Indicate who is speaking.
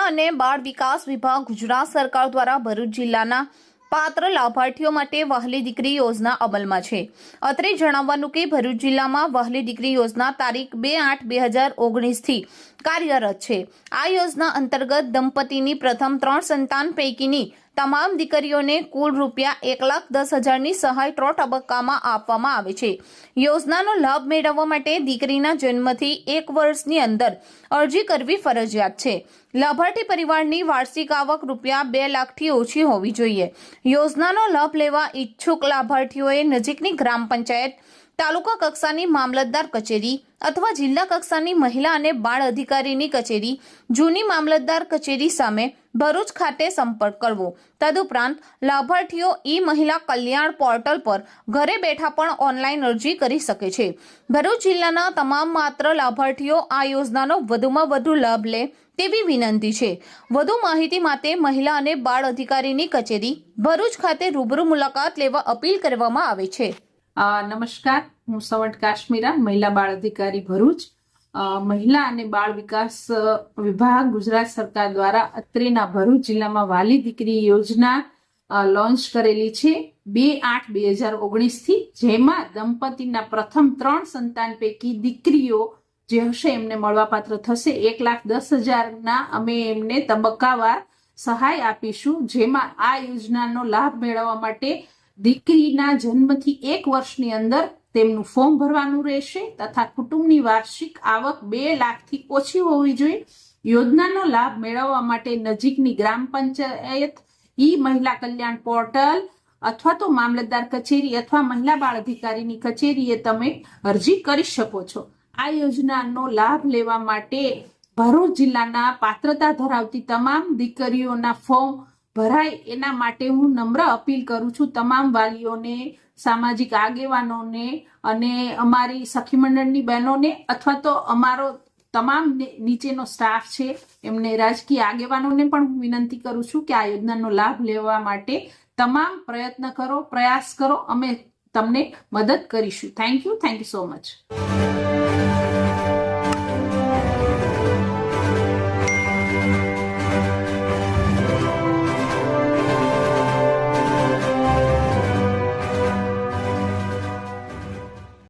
Speaker 1: મહિલા અને બાળ વિકાસ વિભાગ ગુજરાત સરકાર દ્વારા ભરૂચ જિલ્લાના પાત્ર લાભાર્થીઓ માટે વહાલી દીકરી યોજના અમલમાં છે। અત્રે જણાવવાનું કે ભરૂચ જિલ્લામાં વહાલી દીકરી યોજના તારીખ 2/8/2019 થી કાર્યરત છે। આ યોજના અંતર્ગત દંપતીની પ્રથમ 3 સંતાન પૈકીની તમામ દીકરીઓને કુલ રૂપિયા 1,10,000ની સહાય 3 તબક્કામાં આપવામાં આવે છે। યોજનાનો લાભ મેળવવા માટે દીકરીના જન્મથી 1 વર્ષની અંદર અરજી કરવી ફરજિયાત છે। લાભાર્થી પરિવારની વાર્ષિક આવક રૂપિયા 2 લાખથી ઓછી હોવી જોઈએ। યોજનાનો લાભ લેવા ઈચ્છુક લાભાર્થીઓએ નજીકની ગ્રામ પંચાયત, તાલુકા કક્ષાની મામલતદાર કચેરી અથવા જિલ્લા કક્ષાની મહિલા અને બાળ અધિકારીની કચેરી, જૂની મામલતદાર કચેરી સામે ભરૂચ ખાતે સંપર્ક કરવો। તદુપરાંત લાભાર્થીઓ મહિલા કલ્યાણ પોર્ટલ પર ઘરે બેઠા પણ ઓનલાઈન અરજી કરી શકે છે। ભરૂચ જિલ્લાના તમામ માત્ર લાભાર્થીઓ આ યોજનાનો વધુમાં વધુ લાભ લે તેવી વિનંતી છે। વધુ માહિતી માટે મહિલા અને બાળ અધિકારીની કચેરી ભરૂચ ખાતે રૂબરૂ મુલાકાત લેવા અપીલ કરવામાં આવે છે।
Speaker 2: નમસ્કાર, હું સવંત કાશ્મીરા, મહિલા બાળ અધિકારી ભરૂચ। મહિલા અને બાળ વિકાસ વિભાગ ગુજરાત સરકાર દ્વારા અત્રેના ભરૂચ જિલ્લામાં વહાલી દીકરી યોજના લોન્ચ કરેલી છે 2/8/2019 થી, જેમાં દંપતીના પ્રથમ 3 સંતાન પૈકી દીકરીઓ જે હશે એમને મળવાપાત્ર થશે। 1,10,000ના અમે એમને તબક્કાવાર સહાય આપીશું, જેમાં આ યોજનાનો લાભ મેળવવા માટે દીકરીના જન્મથી 1 વર્ષની અંદર તેમનું ફોર્મ ભરવાનું રહેશે તથા કુટુંબની વાર્ષિક આવક 2 લાખથી ઓછી હોવી જોઈએ। યોજનાનો લાભ મેળવવા માટે નજીકની ગ્રામ પંચાયત, મહિલા કલ્યાણ પોર્ટલ અથવા તો મામલતદાર કચેરી અથવા મહિલા બાળ અધિકારીની કચેરીએ તમે અરજી કરી શકો છો। આ યોજનાનો લાભ લેવા માટે ભરૂચ જિલ્લાના પાત્રતા ધરાવતી તમામ દીકરીઓના ફોર્મ ભરાય એના માટે હું નમ્ર અપીલ કરું છું તમામ વાલીઓને, સામાજિક આગેવાનોને અને અમારી સખી મંડળની બહેનોને અથવા તો અમારો તમામ નીચેનો સ્ટાફ છે એમને, રાજકીય આગેવાનોને પણ હું વિનંતી કરું છું કે આ યોજનાનો લાભ લેવા માટે તમામ પ્રયત્ન કરો, પ્રયાસ કરો, અમે તમને મદદ કરીશું। Thank you so much.